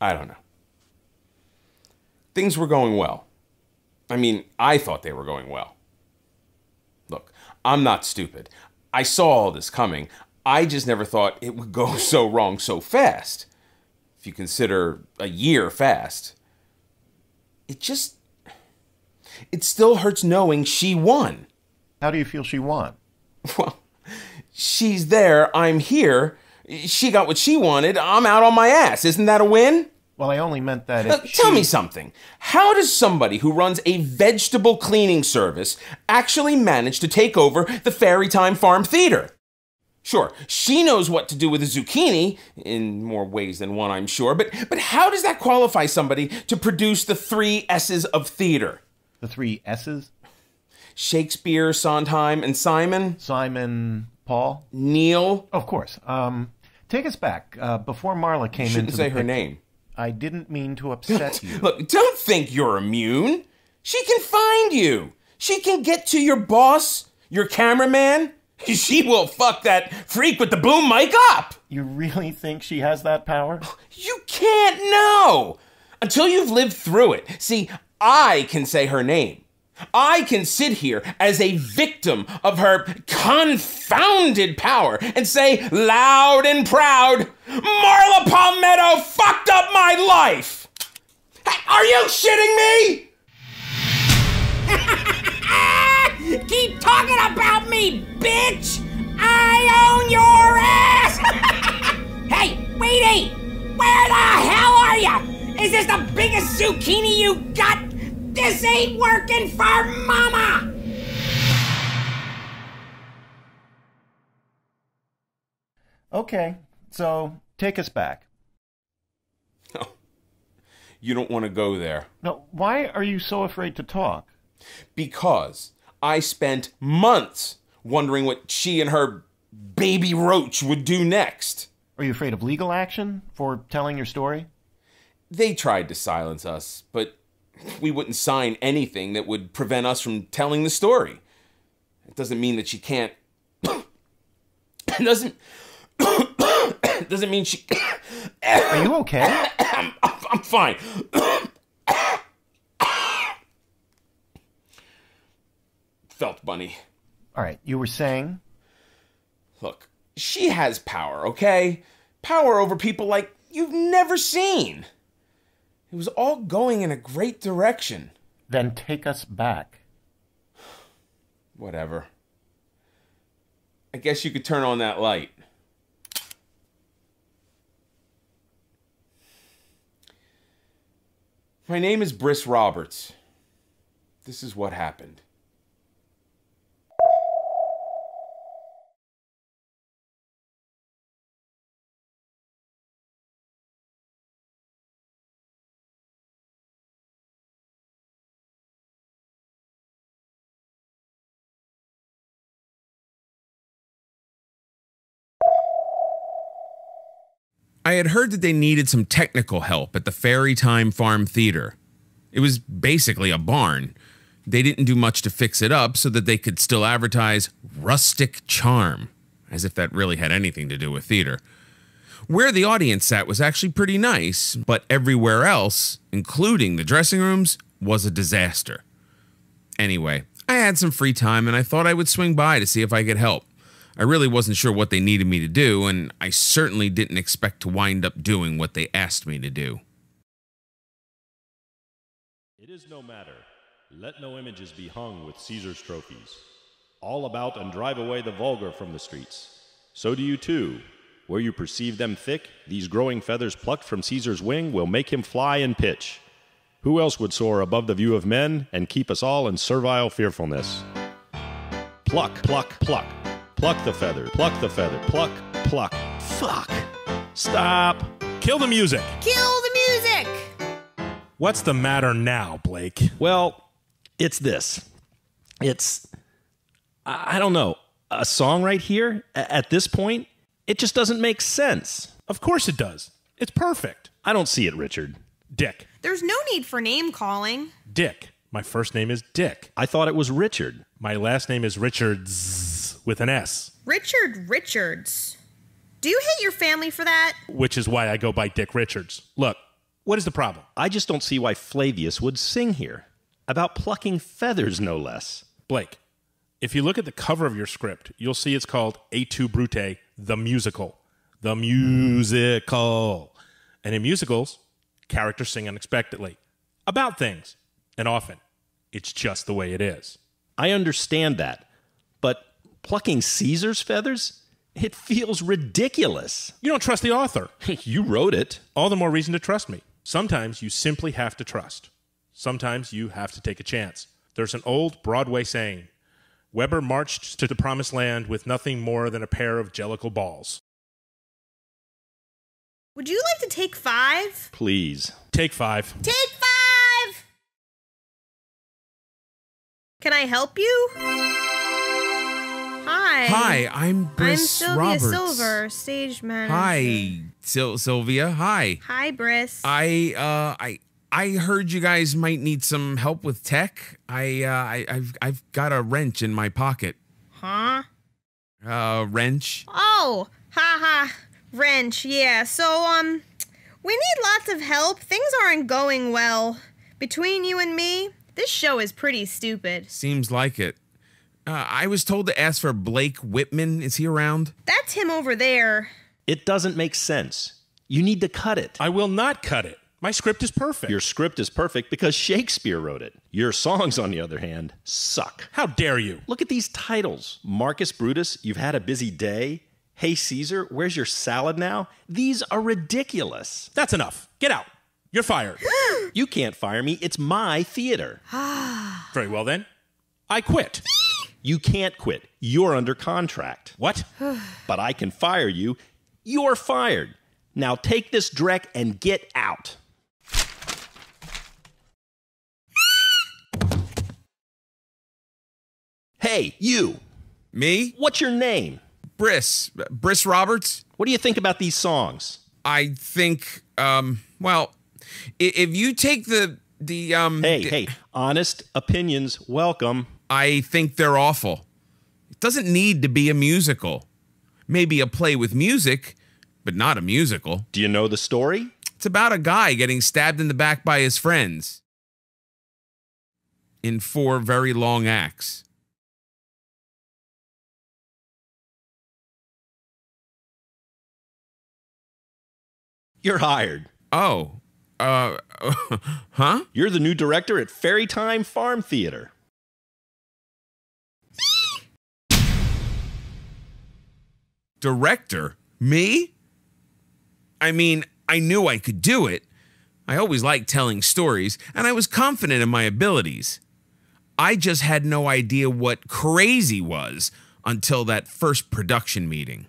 I don't know. Things were going well. I mean, I thought they were going well. Look, I'm not stupid. I saw all this coming. I just never thought it would go so wrong so fast. If you consider a year fast. It still hurts knowing she won. How do you feel she won? Well, she's there, I'm here. She got what she wanted, I'm out on my ass. Isn't that a win? Well, I only meant that if Tell me something. How does somebody who runs a vegetable cleaning service actually manage to take over the Fairytime Farm Theater? Sure, she knows what to do with a zucchini, in more ways than one, I'm sure, but how does that qualify somebody to produce the 3 S's of theater? The 3 S's? Shakespeare, Sondheim, and Simon? Simon, Paul? Neil? Of course. Take us back. Before Marla came into the picture. You shouldn't say her name. I didn't mean to upset you. Look, don't think you're immune. She can find you. She can get to your boss, your cameraman. She will fuck that freak with the boom mic up. You really think she has that power? You can't know until you've lived through it. See, I can say her name. I can sit here as a victim of her confounded power and say loud and proud, Marla Palmetto fucked up my life! Are you shitting me? Keep talking about me, bitch! I own your ass! Hey, Weedy! Where the hell are ya? Is this the biggest zucchini you got? This ain't working for Mama! Okay, so take us back. No, you don't want to go there. No, why are you so afraid to talk? Because I spent months wondering what she and her baby roach would do next. Are you afraid of legal action for telling your story? They tried to silence us, but we wouldn't sign anything that would prevent us from telling the story. It doesn't mean that she can't... It doesn't mean she... Are you okay? I'm fine. Felt bunny. All right, you were saying? Look, she has power, okay? Power over people like you've never seen. It was all going in a great direction. Then take us back. Whatever. I guess you could turn on that light. My name is Briss Roberts. This is what happened. I had heard that they needed some technical help at the Fairytime Farm Theater. It was basically a barn. They didn't do much to fix it up so that they could still advertise rustic charm, as if that really had anything to do with theater. Where the audience sat was actually pretty nice, but everywhere else, including the dressing rooms, was a disaster. Anyway, I had some free time and I thought I would swing by to see if I could help. I really wasn't sure what they needed me to do, and I certainly didn't expect to wind up doing what they asked me to do. It is no matter. Let no images be hung with Caesar's trophies. All about and drive away the vulgar from the streets. So do you too. Where you perceive them thick, these growing feathers plucked from Caesar's wing will make him fly and pitch. Who else would soar above the view of men and keep us all in servile fearfulness? Pluck, pluck, pluck. Pluck the feather, pluck, pluck. Fuck. Stop. Kill the music. Kill the music! What's the matter now, Blake? Well, it's this. I don't know, a song right here, at this point, it just doesn't make sense. Of course it does. It's perfect. I don't see it, Richard. Dick. There's no need for name calling. Dick. My first name is Dick. I thought it was Richard. My last name is Richards with an S. Richard Richards. Do you hate your family for that? Which is why I go by Dick Richards. Look, What is the problem? I just don't see why Flavius would sing here. About plucking feathers, no less. Blake, if you look at the cover of your script, you'll see it's called Et tu, Brute, the musical. The musical. And in musicals, characters sing unexpectedly. About things. And often, it's just the way it is. I understand that. But plucking Caesar's feathers? It feels ridiculous. You don't trust the author. You wrote it. All the more reason to trust me. Sometimes you simply have to trust. Sometimes you have to take a chance. There's an old Broadway saying, Weber marched to the promised land with nothing more than a pair of jellicle balls. Would you like to take 5? Please. Take 5. Take 5! Can I help you? Hi. Hi, I'm Briss Sylvia Roberts. Silver, stage manager. Hi, Sylvia. Hi. Hi, Briss. I heard you guys might need some help with tech. I've got a wrench in my pocket. Huh? Wrench. Oh, haha, wrench, yeah. So, we need lots of help. Things aren't going well. Between you and me, this show is pretty stupid. Seems like it. I was told to ask for Blake Whitman. Is he around? That's him over there. It doesn't make sense. You need to cut it. I will not cut it. My script is perfect. Your script is perfect because Shakespeare wrote it. Your songs, on the other hand, suck. How dare you? Look at these titles. Marcus Brutus, You've Had a Busy Day. Hey, Caesar, Where's Your Salad Now? These are ridiculous. That's enough. Get out. You're fired. You can't fire me. It's my theater. Very well then. I quit. You can't quit. You're under contract. What? But I can fire you. You're fired. Now take this dreck and get out. Hey, you. Me? What's your name? Briss Roberts. What do you think about these songs? I think, well, if you take Hey, honest opinions welcome. I think they're awful. It doesn't need to be a musical. Maybe a play with music, but not a musical. Do you know the story? It's about a guy getting stabbed in the back by his friends. In 4 very long acts. You're hired. Oh, huh? You're the new director at Fairytime Farm Theater. Director? Me? I mean, I knew I could do it. I always liked telling stories, and I was confident in my abilities. I just had no idea what crazy was until that first production meeting.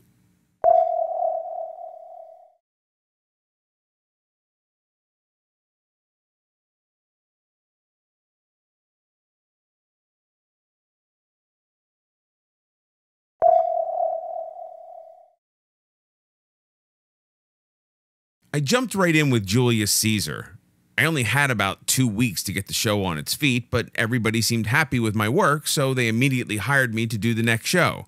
I jumped right in with Julius Caesar. I only had about 2 weeks to get the show on its feet, but everybody seemed happy with my work, so they immediately hired me to do the next show.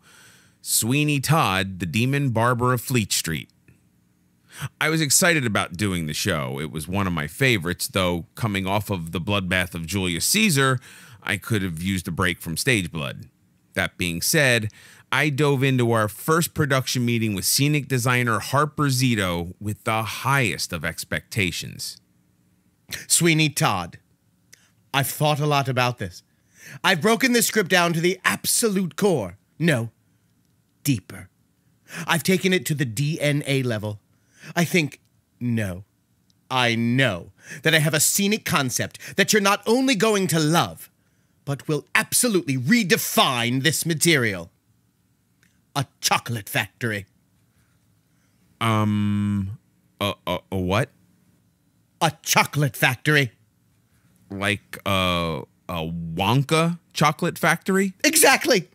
Sweeney Todd, the Demon Barber of Fleet Street. I was excited about doing the show. It was one of my favorites, though coming off of the bloodbath of Julius Caesar, I could have used a break from stage blood. That being said, I dove into our first production meeting with scenic designer Harper Zito with the highest of expectations. Sweeney Todd, I've thought a lot about this. I've broken this script down to the absolute core. No, deeper. I've taken it to the DNA level. I know that I have a scenic concept that you're not only going to love, but will absolutely redefine this material. A chocolate factory. A what? A chocolate factory. Like a Wonka chocolate factory? Exactly.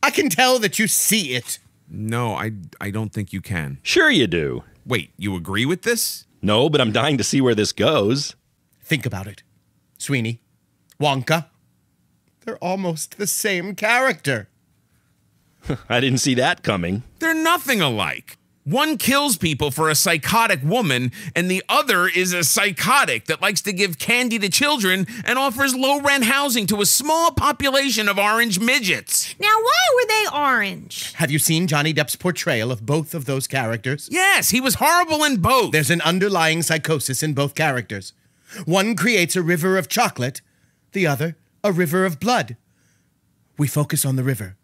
I can tell that you see it. No, I don't think you can. Sure you do. Wait, you agree with this? No, but I'm dying to see where this goes. Think about it. Sweeney, Wonka, they're almost the same character. I didn't see that coming. They're nothing alike. One kills people for a psychotic woman, and the other is a psychotic that likes to give candy to children and offers low-rent housing to a small population of orange midgets. Now, why were they orange? Have you seen Johnny Depp's portrayal of both of those characters? Yes, he was horrible in both. There's an underlying psychosis in both characters. One creates a river of chocolate, the other a river of blood. We focus on the river.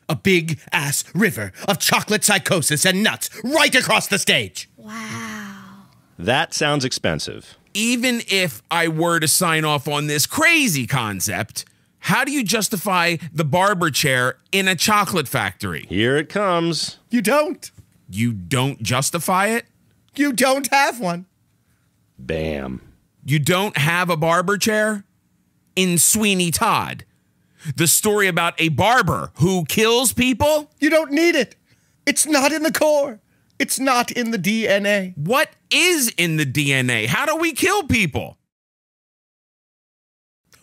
A big-ass river of chocolate psychosis and nuts right across the stage. Wow. That sounds expensive. Even if I were to sign off on this crazy concept, how do you justify the barber chair in a chocolate factory? Here it comes. You don't. You don't justify it? You don't have one. Bam. You don't have a barber chair? In Sweeney Todd, the story about a barber who kills people? You don't need it. It's not in the core. It's not in the DNA. What is in the DNA? How do we kill people?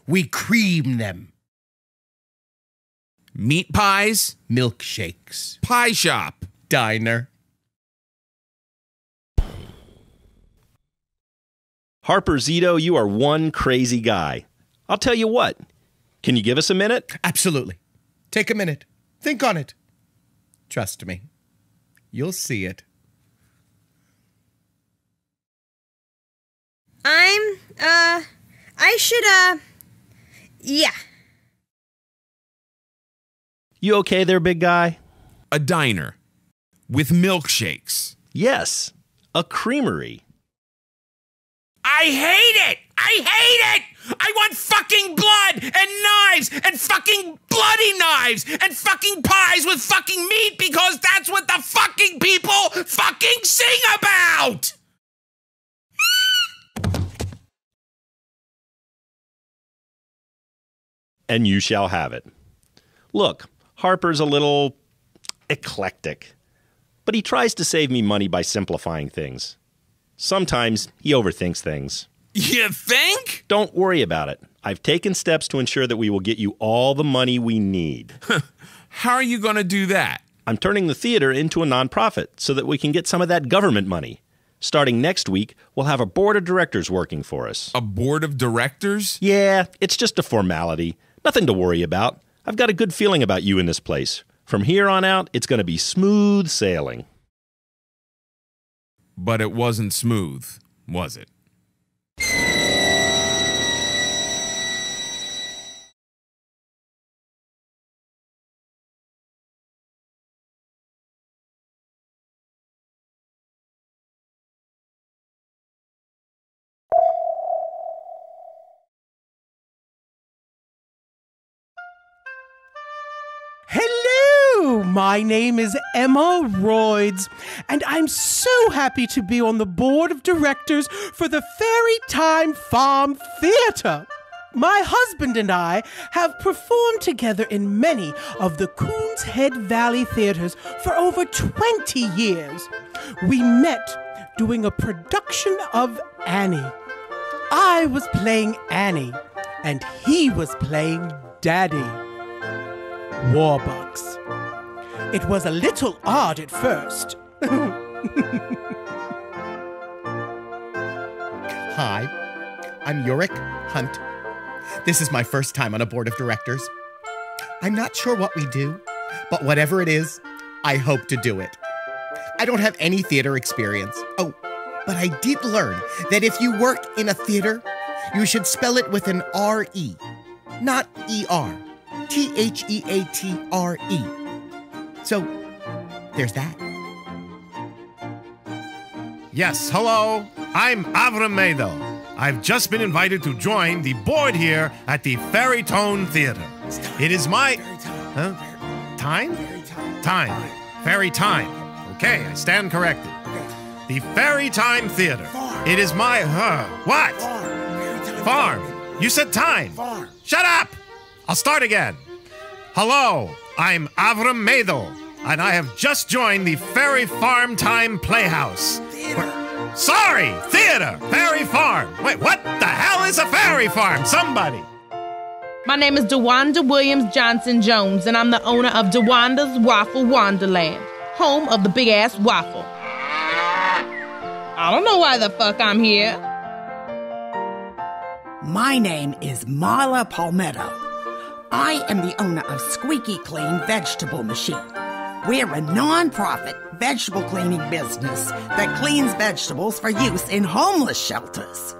We cream them. Meat pies? Milkshakes. Pie shop. Diner. Harper Zito, you are one crazy guy. I'll tell you what. Can you give us a minute? Absolutely. Take a minute. Think on it. Trust me. You'll see it. Yeah. You okay there, big guy? A diner. With milkshakes. Yes, a creamery. I hate it! I hate it! I want fucking blood and knives and fucking bloody knives and fucking pies with fucking meat because that's what the fucking people fucking sing about! And you shall have it. Look, Harper's a little eclectic, but he tries to save me money by simplifying things. Sometimes he overthinks things. You think? Don't worry about it. I've taken steps to ensure that we will get you all the money we need. How are you going to do that? I'm turning the theater into a nonprofit so that we can get some of that government money. Starting next week, we'll have a board of directors working for us. A board of directors? Yeah, it's just a formality. Nothing to worry about. I've got a good feeling about you in this place. From here on out, it's going to be smooth sailing. But it wasn't smooth, was it? Hello, my name is Emma Royds, and I'm so happy to be on the board of directors for the Fairy Time Farm Theater. My husband and I have performed together in many of the Coons Head Valley theaters for over 20 years. We met doing a production of Annie. I was playing Annie, and he was playing Daddy. Warbucks. It was a little odd at first. Hi, I'm Yorick Hunt. This is my first time on a board of directors. I'm not sure what we do, but whatever it is, I hope to do it. I don't have any theater experience. Oh, but I did learn that if you work in a theater, you should spell it with an R-E, not E-R. Theatre. So, there's that. Yes, hello. I'm Avram Meidel. I've just been invited to join the board here at the Fairy Tone Theater. It is my... Huh? Time? Time. Fairy Time. Okay, I stand corrected. The Fairy Time Theater. It is my... What? Farm. You said time. Shut up! I'll start again. Hello, I'm Avram Meidel, and I have just joined the Fairy Farm Time Playhouse. Sorry, theater, Fairy Farm. Wait, what the hell is a Fairy Farm? Somebody. My name is DeWanda Williams Johnson Jones, and I'm the owner of DeWanda's Waffle Wonderland, home of the big-ass waffle. I don't know why the fuck I'm here. My name is Marla Palmetto. I am the owner of Squeaky Clean Vegetable Machine. We're a non-profit vegetable cleaning business that cleans vegetables for use in homeless shelters.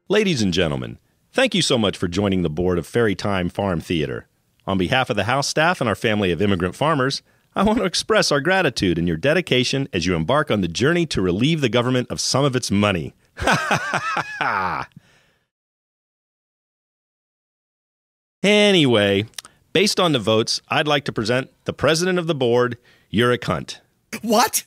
Ladies and gentlemen, thank you so much for joining the board of Fairytime Farm Theater. On behalf of the house staff and our family of immigrant farmers, I want to express our gratitude and your dedication as you embark on the journey to relieve the government of some of its money. Anyway, based on the votes, I'd like to present the president of the board, you're a cunt. What?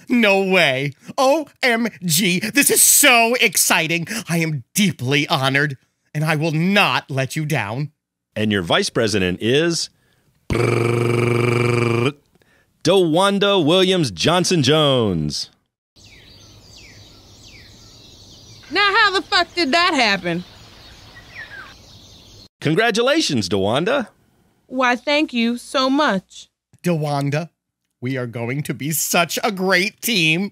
No way. OMG, this is so exciting. I am deeply honored, and I will not let you down. And your vice president is DeWanda Williams Johnson Jones. Now, how the fuck did that happen? Congratulations, DeWanda. Why, thank you so much. DeWanda, we are going to be such a great team.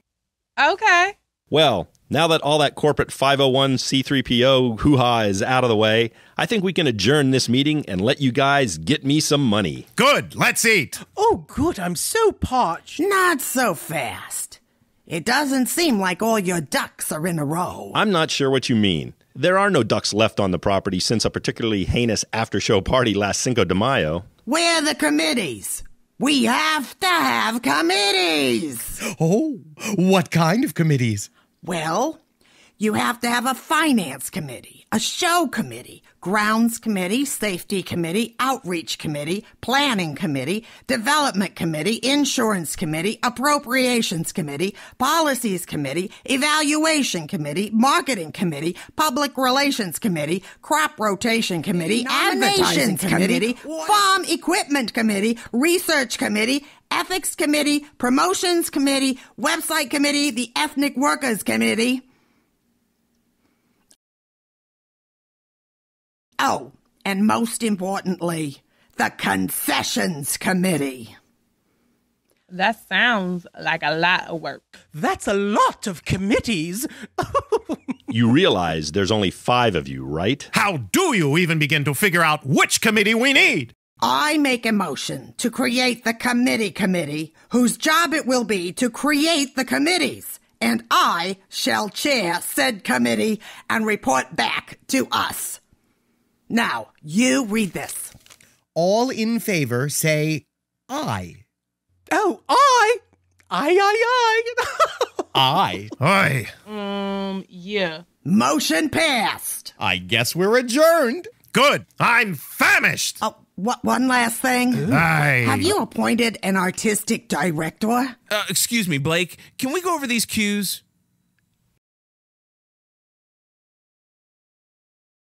Okay. Well, now that all that corporate 501c3PO hoo-ha is out of the way, I think we can adjourn this meeting and let you guys get me some money. Good, let's eat. Oh, good. I'm so parched. Not so fast. It doesn't seem like all your ducks are in a row. I'm not sure what you mean. There are no ducks left on the property since a particularly heinous after-show party last Cinco de Mayo. Where are the committees? We have to have committees. Oh, what kind of committees? Well, you have to have a finance committee, a show committee, grounds committee, safety committee, outreach committee, planning committee, development committee, insurance committee, appropriations committee, policies committee, evaluation committee, marketing committee, public relations committee, crop rotation committee, advertising committee, farm equipment committee, research committee, ethics committee, promotions committee, website committee, the ethnic workers committee. Oh, and most importantly, the concessions committee. That sounds like a lot of work. That's a lot of committees. You realize there's only 5 of you, right? How do you even begin to figure out which committee we need? I make a motion to create the committee, whose job it will be to create the committees, and I shall chair said committee and report back to us. Now, you read this. All in favor say aye. Oh, I. Aye. Aye. Yeah. Motion passed. I guess we're adjourned. Good. I'm famished. Oh, one last thing. Aye. Have you appointed an artistic director? Excuse me, Blake. Can we go over these cues?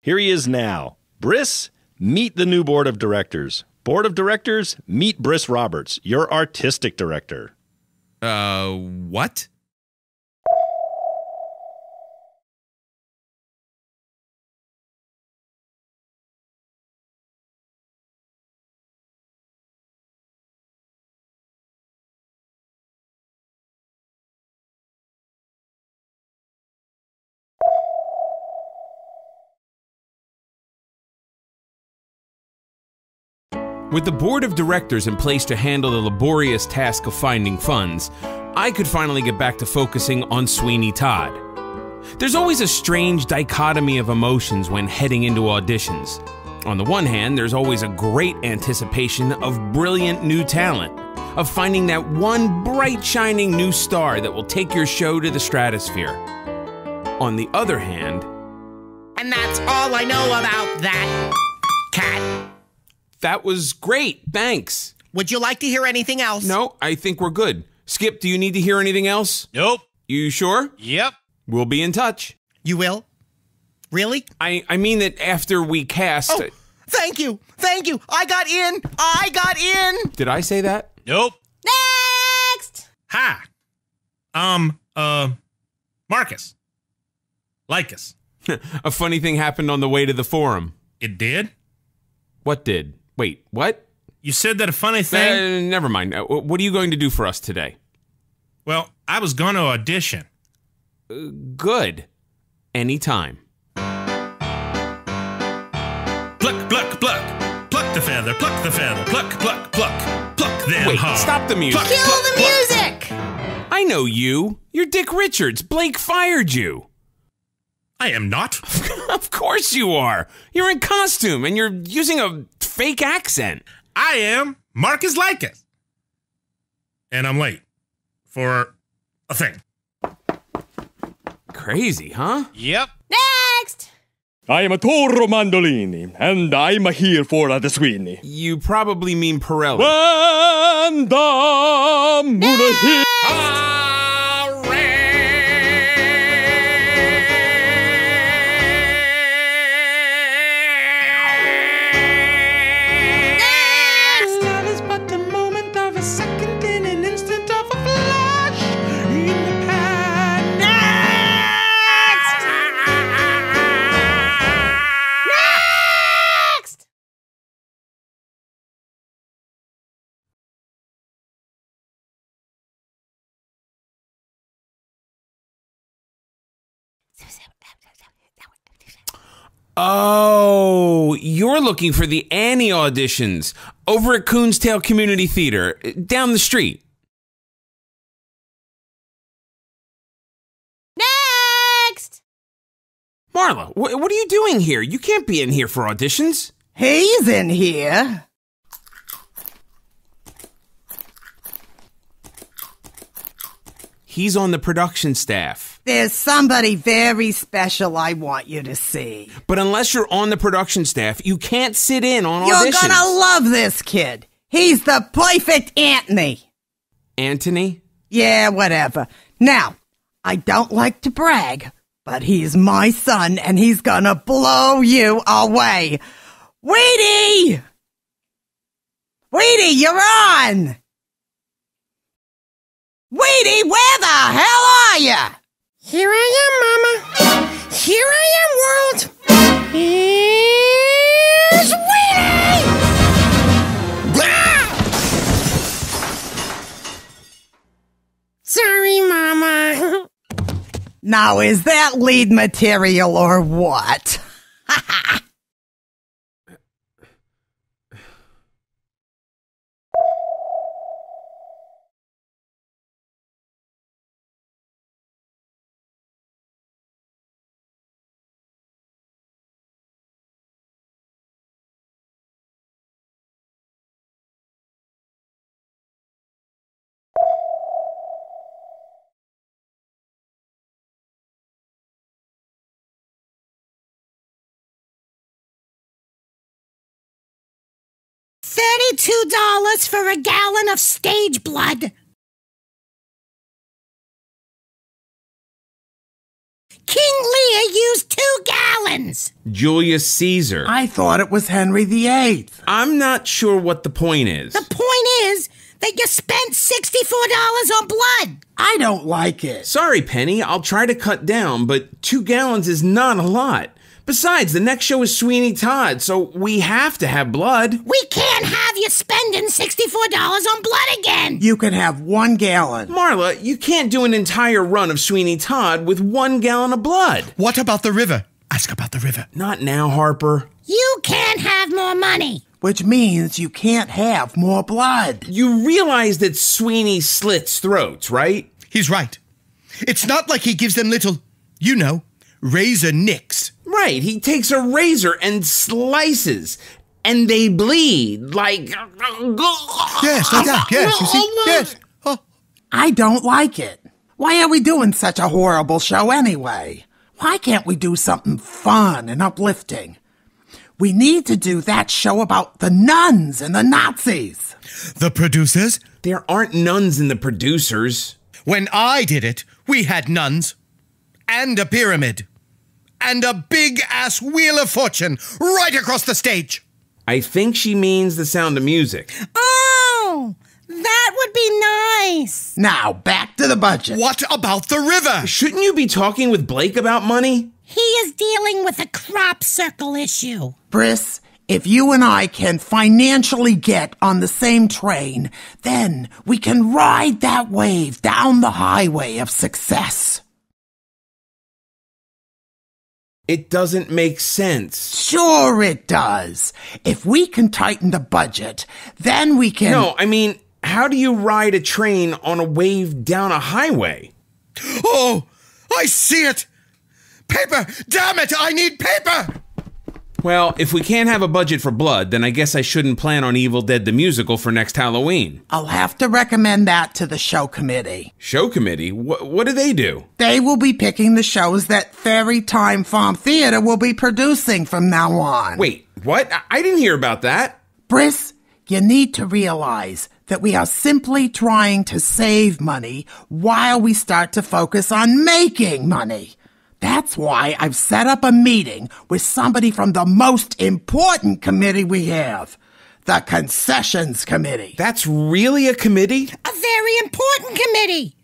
Here he is now. Briss, meet the new board of directors. Board of directors, meet Briss Roberts, your artistic director. What? With the board of directors in place to handle the laborious task of finding funds, I could finally get back to focusing on Sweeney Todd. There's always a strange dichotomy of emotions when heading into auditions. On the one hand, there's always a great anticipation of brilliant new talent, of finding that one bright shining new star that will take your show to the stratosphere. On the other hand, and that's all I know about that cat. That was great, thanks. Would you like to hear anything else? No, I think we're good. Skip, do you need to hear anything else? Nope. You sure? Yep. We'll be in touch. You will? Really? I mean that after we cast... Oh, thank you. Thank you. I got in. I got in. Did I say that? Nope. Next! Ha. Marcus. Lycus. A funny thing happened on the way to the forum. It did? What did? Wait, what? You said that a funny thing? Never mind. What are you going to do for us today? Well, I was gonna audition. Good. Anytime. Pluck, pluck, pluck. Pluck the feather, pluck the feather, pluck, pluck, pluck. Pluck them Wait, hard. stop the music. Pluck, Kill pluck, the pluck. music! I know you. You're Dick Richards. Blake fired you. I am not. Of course you are. You're in costume and you're using a fake accent. I am Marcus Lycus. And I'm late for a thing. Crazy, huh? Yep. Next! I am a Toro Mandolini, and I'm here for the Sweeney. You probably mean Pirelli. And I'm gonna hit. Love is but a moment of a second in an instant of a flash in the pan. Next! Oh, you're looking for the Annie auditions over at Coonstail Community Theater, down the street. Next! Marla, what are you doing here? You can't be in here for auditions. He's in here. He's on the production staff. There's somebody very special I want you to see. But unless you're on the production staff, you can't sit in on You're auditions. gonna love this kid. He's the perfect Anthony. Anthony? Yeah, whatever. Now, I don't like to brag, but he's my son and he's gonna blow you away. Weedy! Weedy, you're on! Weedy, where the hell are ya? Here I am, Mama. Here I am, world. Here's Weenie! Blah! Sorry, Mama. Now, is that lead material or what? $32 for a gallon of stage blood. King Lear used 2 gallons. Julius Caesar. I thought it was Henry VIII. I'm not sure what the point is. The point is that you spent $64 on blood. I don't like it. Sorry, Penny. I'll try to cut down, but 2 gallons is not a lot. Besides, the next show is Sweeney Todd, so we have to have blood. We can't have you spending $64 on blood again. You can have 1 gallon. Marla, you can't do an entire run of Sweeney Todd with 1 gallon of blood. What about the river? Ask about the river. Not now, Harper. You can't have more money. Which means you can't have more blood. You realize that Sweeney slits throats, right? He's right. It's not like he gives them little, razor nicks. Right, he takes a razor and slices, and they bleed like... Yes, like that, yes, you see, yes. Oh. I don't like it. Why are we doing such a horrible show anyway? Why can't we do something fun and uplifting? We need to do that show about the nuns and the Nazis. The producers? There aren't nuns in the producers. When I did it, we had nuns. And a pyramid. And a big-ass Wheel of Fortune right across the stage. I think she means the Sound of Music. Oh, that would be nice. Now, back to the budget. What about the river? Shouldn't you be talking with Blake about money? He is dealing with a crop circle issue. Briss, If you and I can financially get on the same train, then we can ride that wave down the highway of success. It doesn't make sense. Sure it does. If we can tighten the budget, then we can... No, I mean, how do you ride a train on a wave down a highway? Oh, I see it! Paper! Damn it, I need paper! Well, if we can't have a budget for blood, then I guess I shouldn't plan on Evil Dead the Musical for next Halloween. I'll have to recommend that to the show committee. Show committee? What do they do? They will be picking the shows that Fairy Time Farm Theater will be producing from now on. Wait, what? I didn't hear about that. Briss, you need to realize that we are simply trying to save money while we start to focus on making money. That's why I've set up a meeting with somebody from the most important committee we have, the Concessions Committee. That's really a committee? A very important committee.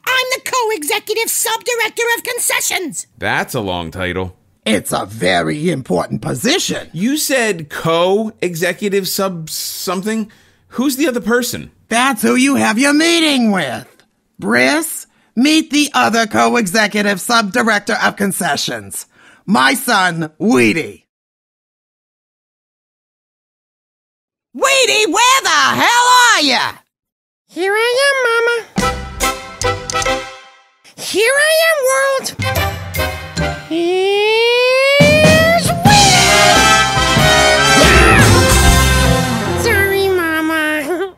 I'm the co-executive sub-director of concessions. That's a long title. It's a very important position. You said co-executive sub-something? Who's the other person? That's who you have your meeting with. Briss, meet the other co-executive sub-director of concessions, my son, Weedy. Weedy, where the hell are ya? Here I am, Mama. Here I am, world. Here's Weedy! Sorry, Mama.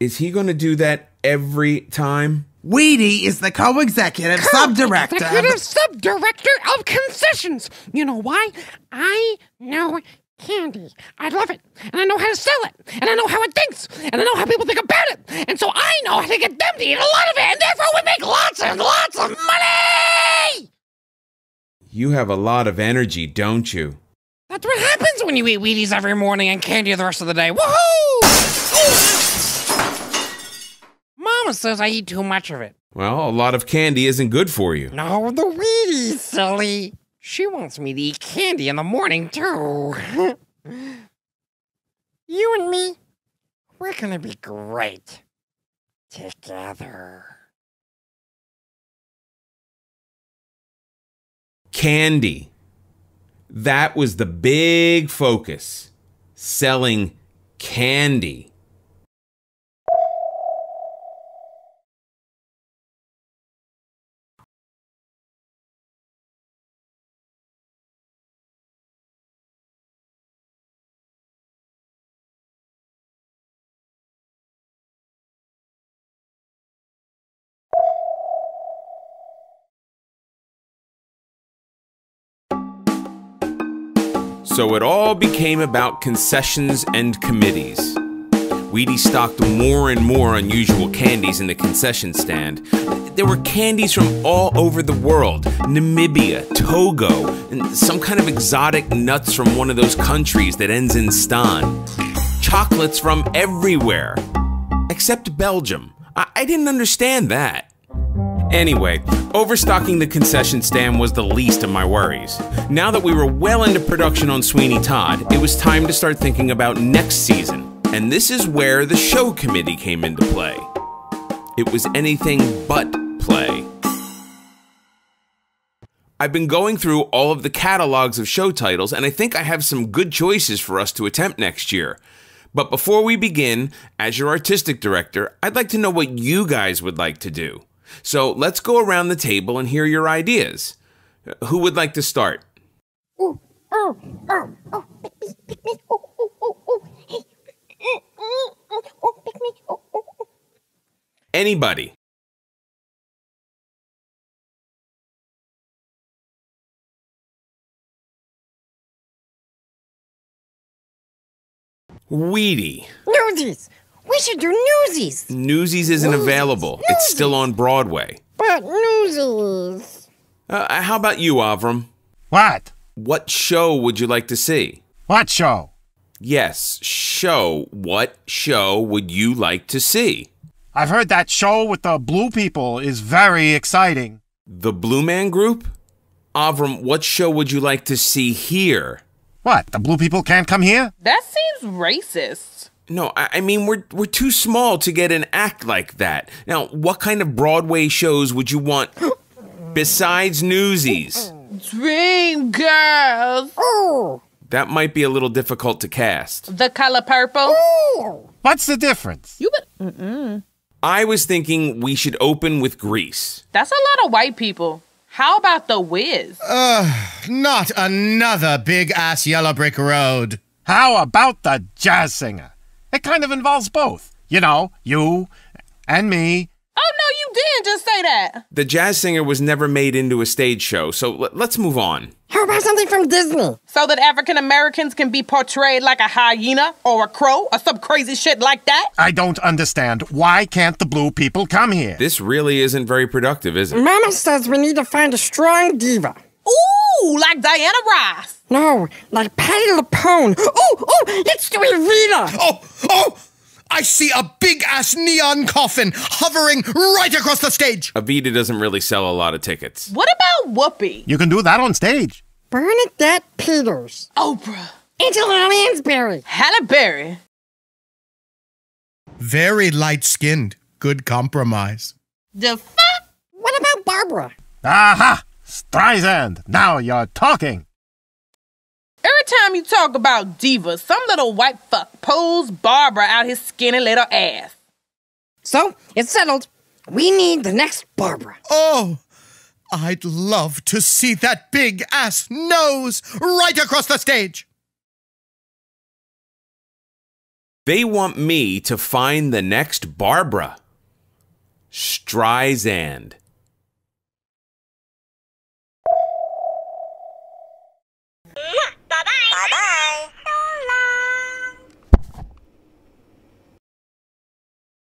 Is he going to do that every time? Weedy is the co-executive sub-director. Executive sub-director of concessions. You know why? I know candy. I love it. And I know how to sell it. And I know how it thinks. And I know how people think about it. And so I know how to get them to eat a lot of it. And therefore we make lots and lots of money! You have a lot of energy, don't you? That's what happens when you eat Wheaties every morning and candy the rest of the day. Woohoo! Mama says I eat too much of it. Well, a lot of candy isn't good for you. No, the Wheaties, silly. She wants me to eat candy in the morning, too. You and me, we're gonna be great together. Candy. That was the big focus. Selling candy. So it all became about concessions and committees. Weedy stocked more and more unusual candies in the concession stand. There were candies from all over the world, Namibia, Togo, and some kind of exotic nuts from one of those countries that ends in stan. Chocolates from everywhere, except Belgium. I didn't understand that. Anyway, overstocking the concession stand was the least of my worries. Now that we were well into production on Sweeney Todd, it was time to start thinking about next season. And this is where the show committee came into play. It was anything but play. I've been going through all of the catalogs of show titles, and I think I have some good choices for us to attempt next year. But before we begin, as your artistic director, I'd like to know what you guys would like to do. So let's go around the table and hear your ideas. Who would like to start? Anybody. Weedy. Newsies! We should do Newsies! Newsies isn't available. Newsies. It's still on Broadway. But Newsies! How about you, Avram? What? What show would you like to see? What show? Yes, show. What show would you like to see? I've heard that show with the blue people is very exciting. The Blue Man Group? Avram, what show would you like to see here? What, the blue people can't come here? That seems racist. No, I mean, we're too small to get an act like that. Now, what kind of Broadway shows would you want besides Newsies? Dream Girls. Ooh. That might be a little difficult to cast. The Color Purple. Ooh. What's the difference? You bet. I was thinking we should open with Grease. That's a lot of white people. How about The Wiz? Not another big-ass yellow brick road. How about the jazz singer? It kind of involves both. You know, you and me. Oh, no, you didn't just say that. The Jazz Singer was never made into a stage show, so let's move on. How about something from Disney? So that African Americans can be portrayed like a hyena or a crow or some crazy shit like that? I don't understand. Why can't the blue people come here? This really isn't very productive, is it? Mama says we need to find a strong diva. Ooh, like Diana Ross. No, like Patti LuPone. Let's do Evita. Oh! I see a big-ass neon coffin hovering right across the stage. Evita doesn't really sell a lot of tickets. What about Whoopi? You can do that on stage. Bernadette Peters. Oprah. Angela Lansbury. Halle Berry. Very light-skinned. Good compromise. The fuck? What about Barbara? Aha! Streisand! Now you're talking. Every time you talk about divas, some little white fuck pulls Barbara out his skinny little ass. So, it's settled. We need the next Barbara. Oh, I'd love to see that big-ass nose right across the stage. They want me to find the next Barbara. Streisand.